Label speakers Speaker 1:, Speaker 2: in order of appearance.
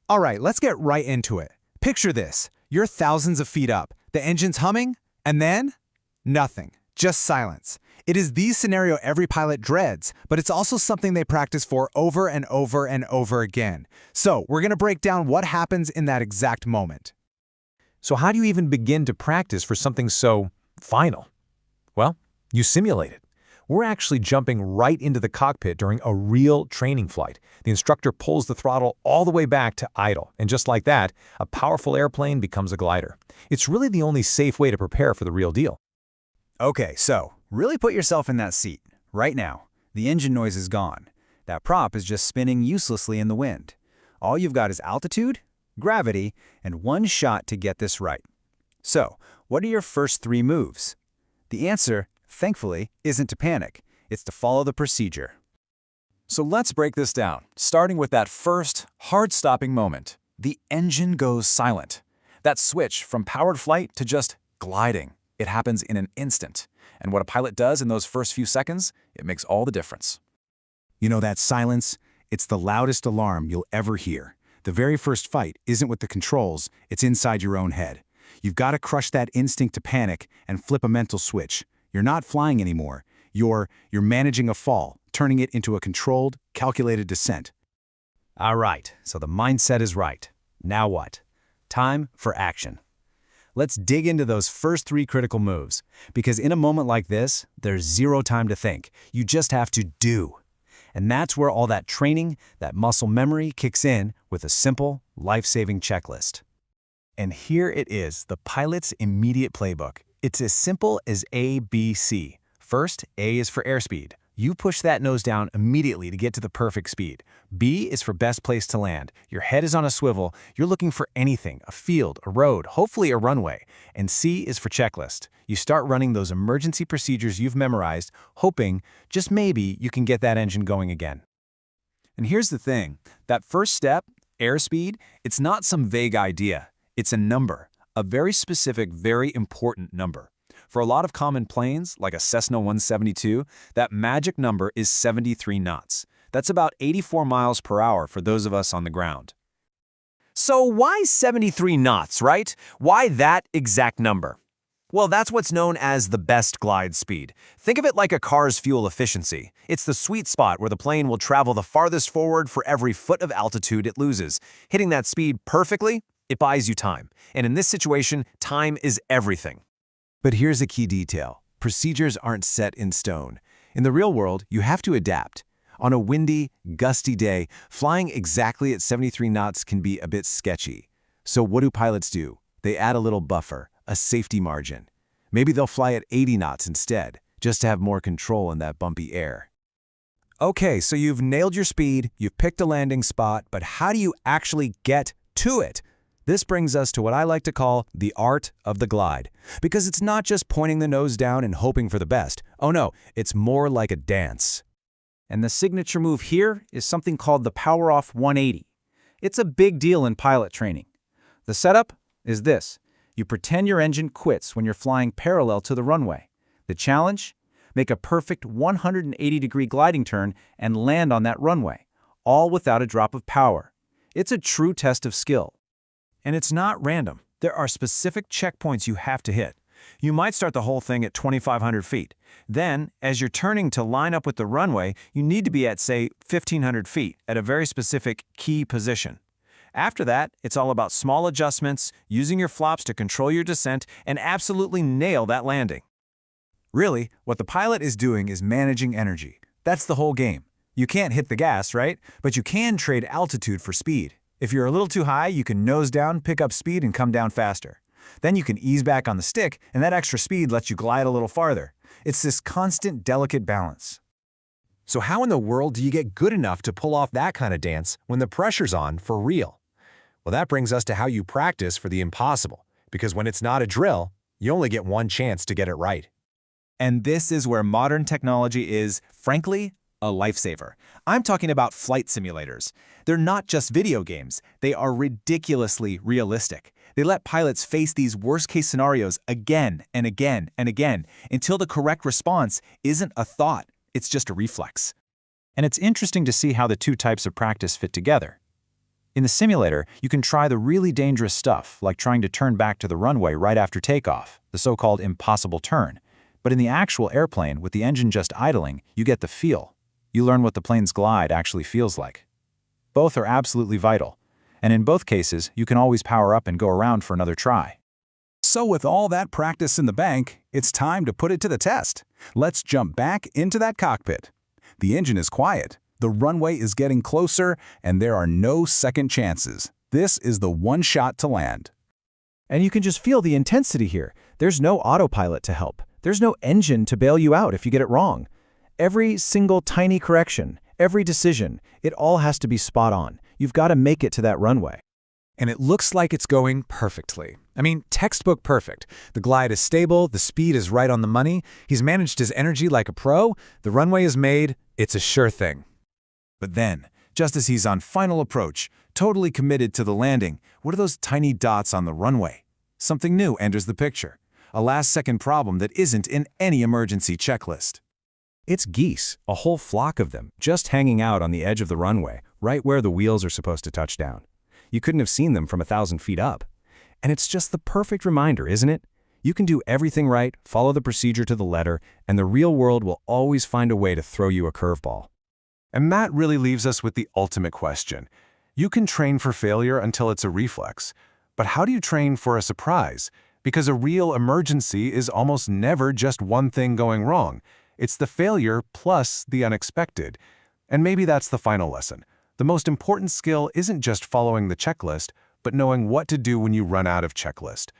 Speaker 1: All right, let's get right into it. Picture this. You're thousands of feet up, the engine's humming, and then nothing, just silence. It is the scenario every pilot dreads, but it's also something they practice for over and over and over again. So we're going to break down what happens in that exact moment.
Speaker 2: So how do you even begin to practice for something so final? Well, you simulate it. We're actually jumping right into the cockpit during a real training flight. The instructor pulls the throttle all the way back to idle, and just like that, a powerful airplane becomes a glider. It's really the only safe way to prepare for the real deal.
Speaker 3: Okay, so really put yourself in that seat. Right now, the engine noise is gone. That prop is just spinning uselessly in the wind. All you've got is altitude, gravity, and one shot to get this right. So, what are your first 3 moves? The answer, thankfully, isn't to panic. It's to follow the procedure.
Speaker 4: So let's break this down, starting with that first, hard-stopping moment. The engine goes silent. That switch from powered flight to just gliding. It happens in an instant. And what a pilot does in those first few seconds, it makes all the difference.
Speaker 5: You know that silence? It's the loudest alarm you'll ever hear. The very first fight isn't with the controls, it's inside your own head. You've got to crush that instinct to panic and flip a mental switch. You're not flying anymore. You're managing a fall, turning it into a controlled, calculated descent.
Speaker 3: All right, so the mindset is right. Now what? Time for action. Let's dig into those first 3 critical moves, because in a moment like this, there's zero time to think. You just have to do. And that's where all that training, that muscle memory kicks in with a simple, life-saving checklist. And here it is, the pilot's immediate playbook. It's as simple as A, B, C. First, A is for airspeed. You push that nose down immediately to get to the perfect speed. B is for best place to land. Your head is on a swivel. You're looking for anything, a field, a road, hopefully a runway. And C is for checklist. You start running those emergency procedures you've memorized, hoping, just maybe, you can get that engine going again.
Speaker 4: And here's the thing. That first step, airspeed, it's not some vague idea. It's a number, a very specific, very important number. For a lot of common planes, like a Cessna 172, that magic number is 73 knots. That's about 84 miles per hour for those of us on the ground.
Speaker 2: So why 73 knots, right? Why that exact number? Well, that's what's known as the best glide speed. Think of it like a car's fuel efficiency. It's the sweet spot where the plane will travel the farthest forward for every foot of altitude it loses. Hitting that speed perfectly, it buys you time. And in this situation, time is everything.
Speaker 5: But here's a key detail. Procedures aren't set in stone. In the real world, you have to adapt. On a windy, gusty day, flying exactly at 73 knots can be a bit sketchy. So what do pilots do? They add a little buffer, a safety margin. Maybe they'll fly at 80 knots instead, just to have more control in that bumpy air.
Speaker 3: Okay, so you've nailed your speed, you've picked a landing spot, but how do you actually get to it? This brings us to what I like to call the art of the glide. Because it's not just pointing the nose down and hoping for the best. Oh no, it's more like a dance. And the signature move here is something called the Power Off 180. It's a big deal in pilot training. The setup is this. You pretend your engine quits when you're flying parallel to the runway. The challenge? Make a perfect 180-degree gliding turn and land on that runway, all without a drop of power. It's a true test of skill. And it's not random. There are specific checkpoints you have to hit. You might start the whole thing at 2,500 feet. Then, as you're turning to line up with the runway, you need to be at, say, 1,500 feet at a very specific key position. After that, it's all about small adjustments, using your flops to control your descent, and absolutely nail that landing. Really, what the pilot is doing is managing energy. That's the whole game. You can't hit the gas, right? But you can trade altitude for speed. If you're a little too high, you can nose down, pick up speed, and come down faster. Then you can ease back on the stick, and that extra speed lets you glide a little farther. It's this constant, delicate balance.
Speaker 2: So how in the world do you get good enough to pull off that kind of dance when the pressure's on for real? Well, that brings us to how you practice for the impossible, because when it's not a drill, you only get one chance to get it right.
Speaker 3: And this is where modern technology is, frankly, a lifesaver. I'm talking about flight simulators. They're not just video games. They are ridiculously realistic. They let pilots face these worst-case scenarios again and again and again until the correct response isn't a thought, it's just a reflex. And it's interesting to see how the two types of practice fit together.
Speaker 4: In the simulator, you can try the really dangerous stuff, like trying to turn back to the runway right after takeoff, the so-called impossible turn. But in the actual airplane, with the engine just idling, you get the feel. You learn what the plane's glide actually feels like. Both are absolutely vital, and in both cases, you can always power up and go around for another try.
Speaker 3: So with all that practice in the bank, it's time to put it to the test. Let's jump back into that cockpit. The engine is quiet, the runway is getting closer, and there are no second chances. This is the one shot to land.
Speaker 1: And you can just feel the intensity here. There's no autopilot to help. There's no engine to bail you out if you get it wrong. Every single tiny correction, every decision, it all has to be spot on. You've got to make it to that runway.
Speaker 3: And it looks like it's going perfectly. I mean, textbook perfect. The glide is stable, the speed is right on the money, he's managed his energy like a pro, the runway is made, it's a sure thing.
Speaker 5: But then, just as he's on final approach, totally committed to the landing, what are those tiny dots on the runway? Something new enters the picture. A last-second problem that isn't in any emergency checklist.
Speaker 3: It's geese, a whole flock of them, just hanging out on the edge of the runway, right where the wheels are supposed to touch down. You couldn't have seen them from 1,000 feet up. And it's just the perfect reminder, isn't it? You can do everything right, follow the procedure to the letter, and the real world will always find a way to throw you a curveball.
Speaker 5: And that really leaves us with the ultimate question. You can train for failure until it's a reflex, but how do you train for a surprise? Because a real emergency is almost never just one thing going wrong. It's the failure plus the unexpected. And maybe that's the final lesson. The most important skill isn't just following the checklist, but knowing what to do when you run out of checklist.